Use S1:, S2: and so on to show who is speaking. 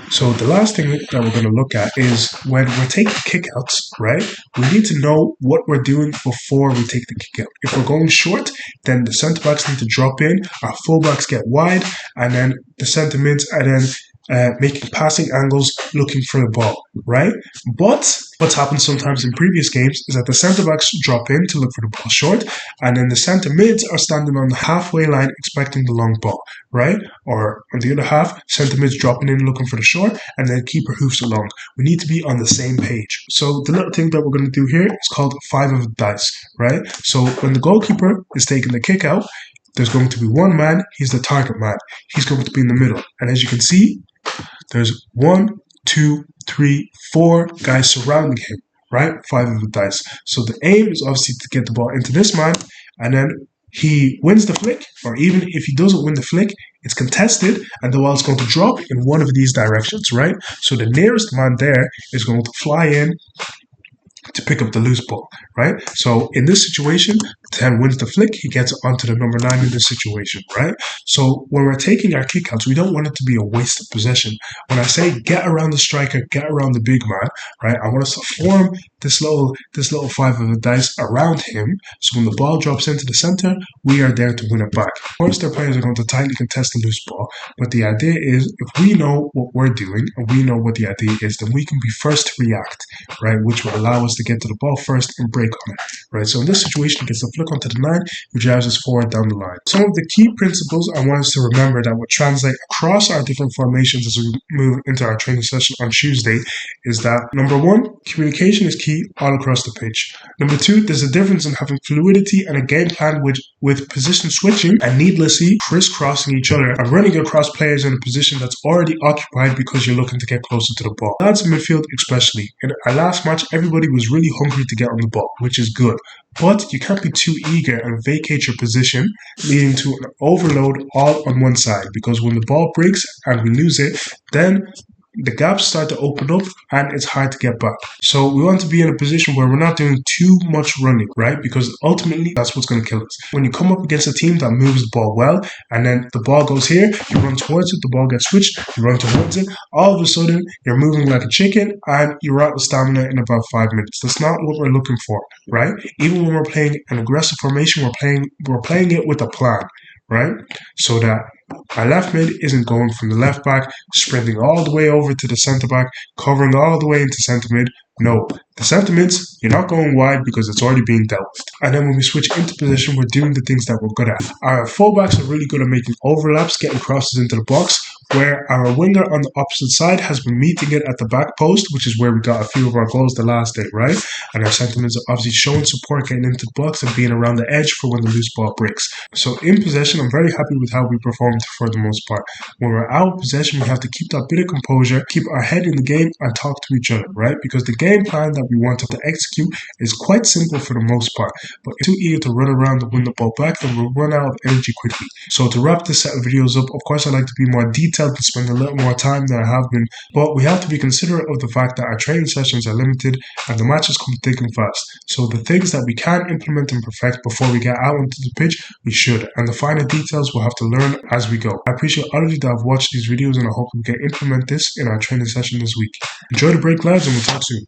S1: So the last thing that we're going to look at is when we're taking kickouts, right? We need to know what we're doing before we take the kick out. If we're going short, then the centre backs need to drop in, our fullbacks get wide, and then the centre mids are then making passing angles, looking for the ball, right? But what's happened sometimes in previous games is that the centre backs drop in to look for the ball short, and then the centre mids are standing on the halfway line expecting the long ball, right? Or on the other half, centre mids dropping in looking for the short, and then keeper hoofs along. We need to be on the same page. So the little thing that we're going to do here is called 5 of the dice, right? So when the goalkeeper is taking the kick out, there's going to be one man, he's the target man. He's going to be in the middle. And as you can see, there's 1, 2, 3, 4 guys surrounding him, right? 5 of the dice. So the aim is obviously to get the ball into this man, and then he wins the flick, or even if he doesn't win the flick, it's contested, and the ball is going to drop in one of these directions, right? So the nearest man there is going to fly in to pick up the loose ball, right? So in this situation, 10 wins the flick, he gets onto the number 9 in this situation, right? So when we're taking our kickouts, we don't want it to be a waste of possession. When I say get around the striker, get around the big man, right? I want us to form this little 5 of the dice around him, so when the ball drops into the center, we are there to win it back. Of course, their players are going to tightly contest the loose ball, but the idea is if we know what we're doing and we know what the idea is, then we can be first to react, right? Which will allow us to get to the ball first and break on it, right? So in this situation, he gets the flick onto the 9, who drives us forward down the line. Some of the key principles I want us to remember that will translate across our different formations as we move into our training session on Tuesday is that, number 1, communication is key all across the pitch. Number 2, there's a difference in having fluidity and a game plan with position switching and needlessly crisscrossing each other and running across players in a position that's already occupied because you're looking to get closer to the ball. Lads in midfield especially. In our last match, everybody was really hungry to get on the ball, which is good. But you can't be too eager and vacate your position, leading to an overload all on one side, because when the ball breaks and we lose it, then the gaps start to open up and it's hard to get back. So we want to be in a position where we're not doing too much running, right? Because ultimately that's what's going to kill us. When you come up against a team that moves the ball well and then the ball goes here, you run towards it, the ball gets switched, you run towards it, all of a sudden you're moving like a chicken and you're out of stamina in about 5 minutes. That's not what we're looking for, right? Even when we're playing an aggressive formation, we're playing it with a plan, right? So that our left mid isn't going from the left back, sprinting all the way over to the centre back, covering all the way into centre mid. No, the centre mids, you're not going wide because it's already being dealt with. And then when we switch into position, we're doing the things that we're good at. Our fullbacks are really good at making overlaps, getting crosses into the box, where our winger on the opposite side has been meeting it at the back post, which is where we got a few of our goals the last day, right? And our centre mids are obviously showing support, getting into the box and being around the edge for when the loose ball breaks. So in possession, I'm very happy with how we performed for the most part. When we're out of possession, we have to keep that bit of composure, keep our head in the game and talk to each other, right? Because the game plan that we want to execute is quite simple for the most part, but if you're too eager to run around to win the ball back, then we'll run out of energy quickly. So to wrap this set of videos up, of course I like to be more detailed and spend a little more time than I have been, but we have to be considerate of the fact that our training sessions are limited and the matches come thick and fast. So the things that we can implement and perfect before we get out onto the pitch, we should, and the finer details we'll have to learn as we go. I appreciate all of you that have watched these videos and I hope we can implement this in our training session this week. Enjoy the break, lads, and we'll talk soon.